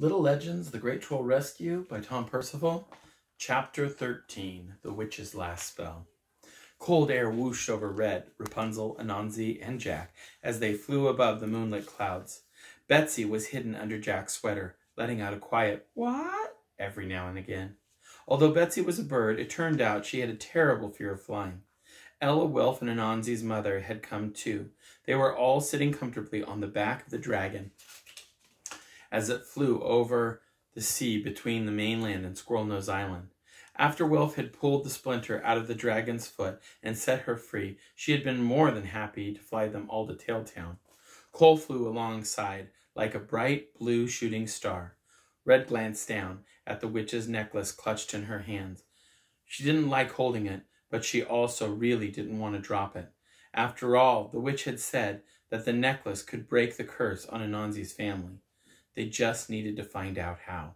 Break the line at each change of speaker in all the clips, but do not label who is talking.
Little Legends, The Great Troll Rescue by Tom Percival. Chapter 13, The Witch's Last Spell. Cold air whooshed over Red, Rapunzel, Anansi, and Jack as they flew above the moonlit clouds. Betsy was hidden under Jack's sweater, letting out a quiet "what?" every now and again. Although Betsy was a bird, it turned out she had a terrible fear of flying. Ella, Wilf, and Anansi's mother had come too. They were all sitting comfortably on the back of the dragon as it flew over the sea between the mainland and Squirrel Nose Island. After Wilf had pulled the splinter out of the dragon's foot and set her free, she had been more than happy to fly them all to Tailtown. Cole flew alongside like a bright blue shooting star. Red glanced down at the witch's necklace clutched in her hands. She didn't like holding it, but she also really didn't want to drop it. After all, the witch had said that the necklace could break the curse on Anansi's family. They just needed to find out how.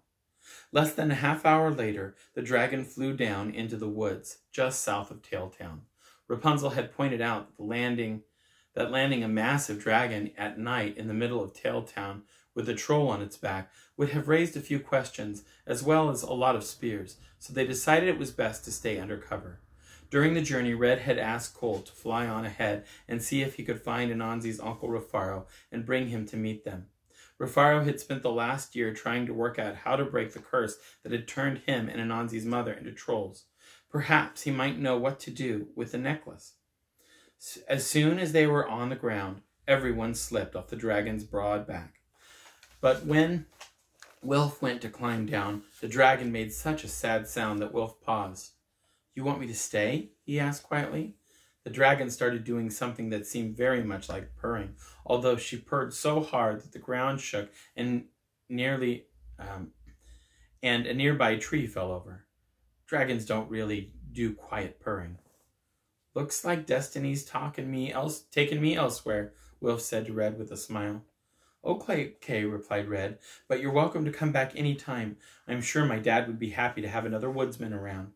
Less than a half hour later, the dragon flew down into the woods, just south of Tailtown. Rapunzel had pointed out that landing a massive dragon at night in the middle of Tailtown with a troll on its back would have raised a few questions, as well as a lot of spears, so they decided it was best to stay under cover. During the journey, Red had asked Cole to fly on ahead and see if he could find Anansi's uncle Rufaro and bring him to meet them. Rufaro had spent the last year trying to work out how to break the curse that had turned him and Anansi's mother into trolls. Perhaps he might know what to do with the necklace. As soon as they were on the ground, everyone slipped off the dragon's broad back. But when Wilf went to climb down, the dragon made such a sad sound that Wilf paused. "You want me to stay?" he asked quietly. The dragon started doing something that seemed very much like purring, although she purred so hard that the ground shook and a nearby tree fell over. Dragons don't really do quiet purring. "Looks like Destiny's taking me elsewhere," Wilf said to Red with a smile. "Okay," replied Red, "but you're welcome to come back any time. I'm sure my dad would be happy to have another woodsman around."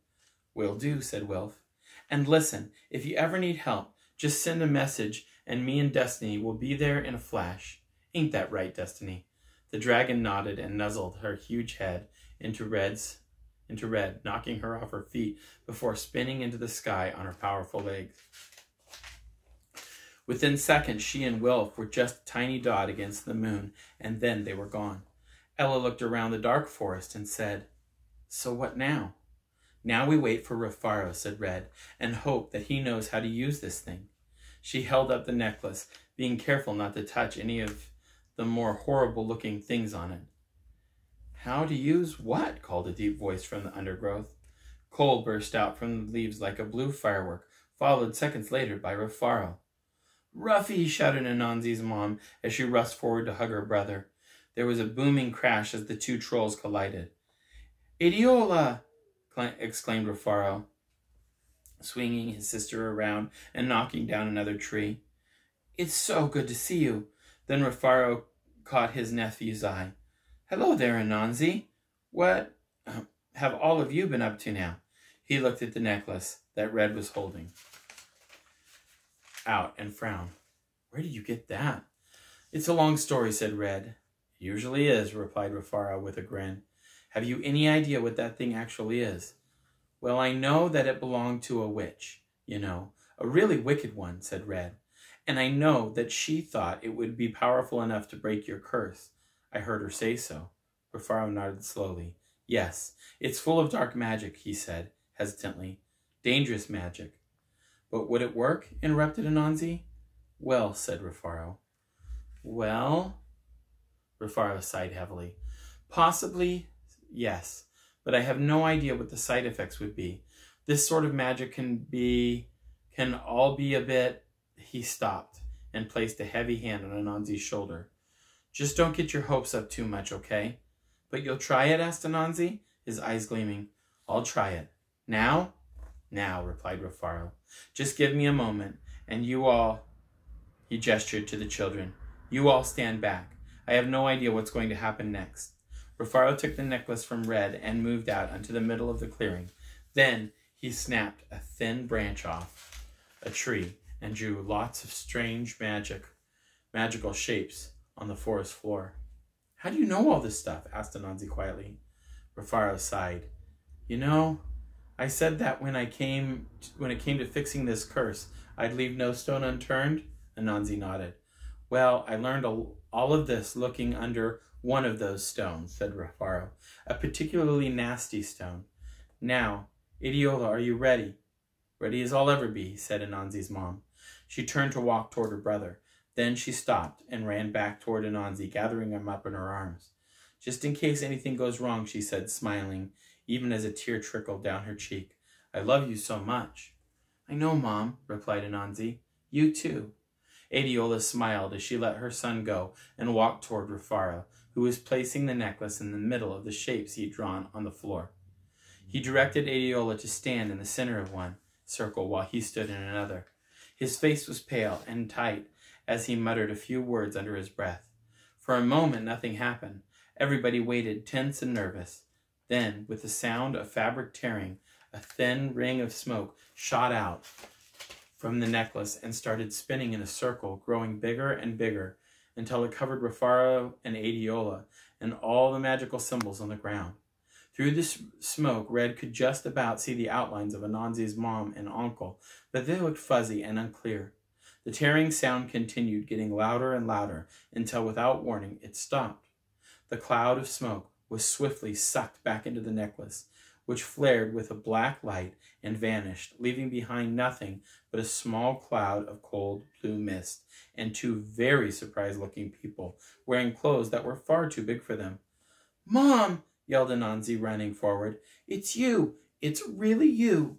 "Will do," said Wilf. "And listen, if you ever need help, just send a message and me and Destiny will be there in a flash. Ain't that right, Destiny?" The dragon nodded and nuzzled her huge head into Red, knocking her off her feet before spinning into the sky on her powerful legs. Within seconds, she and Wilf were just a tiny dot against the moon, and then they were gone. Ella looked around the dark forest and said, "So what now?" "Now we wait for Rufaro," said Red, "and hope that he knows how to use this thing." She held up the necklace, being careful not to touch any of the more horrible-looking things on it. "How to use what?" called a deep voice from the undergrowth. Coal burst out from the leaves like a blue firework, followed seconds later by Rufaro. "Ruffy!" shouted Anansi's mom as she rushed forward to hug her brother. There was a booming crash as the two trolls collided. "Idiola!" exclaimed Rufaro, swinging his sister around and knocking down another tree. "It's so good to see you." Then Rufaro caught his nephew's eye. "Hello there, Anansi. What have all of you been up to now?" He looked at the necklace that Red was holding out and frowned. "Where did you get that?" "It's a long story," said Red. "It usually is," replied Rufaro with a grin. "Have you any idea what that thing actually is?" "Well, I know that it belonged to a witch, a really wicked one," said Red. "And I know that she thought it would be powerful enough to break your curse. I heard her say so." Rufaro nodded slowly. "Yes, it's full of dark magic," he said, hesitantly. "Dangerous magic." "But would it work?" interrupted Anansi. "Well," said Rufaro. "Well," Rufaro sighed heavily. "Possibly, yes, but I have no idea what the side effects would be. This sort of magic can all be a bit..." He stopped and placed a heavy hand on Anansi's shoulder. "Just don't get your hopes up too much, okay?" "But you'll try it?" asked Anansi, his eyes gleaming. "I'll try it. Now?" "Now," replied Rufaro. "Just give me a moment, and you all..." He gestured to the children. "You all stand back. I have no idea what's going to happen next." Rufaro took the necklace from Red and moved out onto the middle of the clearing. Then he snapped a thin branch off a tree and drew lots of strange magical shapes on the forest floor. How do you know all this stuff? Asked Anansi quietly. Rufaro sighed. You know, I said that when it came to fixing this curse, I'd leave no stone unturned. Anansi nodded. Well, I learned all of this looking under one of those stones, said Rufaro, a particularly nasty stone. Now, Adiola, are you ready? Ready as I'll ever be, said Anansi's mom. She turned to walk toward her brother. Then she stopped and ran back toward Anansi, gathering him up in her arms. Just in case anything goes wrong, she said, smiling, even as a tear trickled down her cheek. I love you so much. I know, Mom, replied Anansi. You too. Adiola smiled as she let her son go and walked toward Rufaro, who was placing the necklace in the middle of the shapes he had drawn on the floor. He directed Adiola to stand in the center of one circle while he stood in another. His face was pale and tight as he muttered a few words under his breath. For a moment, nothing happened. Everybody waited, tense and nervous. Then, with the sound of fabric tearing, a thin ring of smoke shot out from the necklace and started spinning in a circle, growing bigger and bigger, until it covered Rufaro and Adiola and all the magical symbols on the ground. Through the smoke, Red could just about see the outlines of Anansi's mom and uncle, but they looked fuzzy and unclear. The tearing sound continued, getting louder and louder, until without warning it stopped. The cloud of smoke was swiftly sucked back into the necklace, which flared with a black light and vanished, leaving behind nothing but a small cloud of cold blue mist and two very surprised-looking people wearing clothes that were far too big for them. Mom! Yelled Anansi, running forward. It's you! It's really you!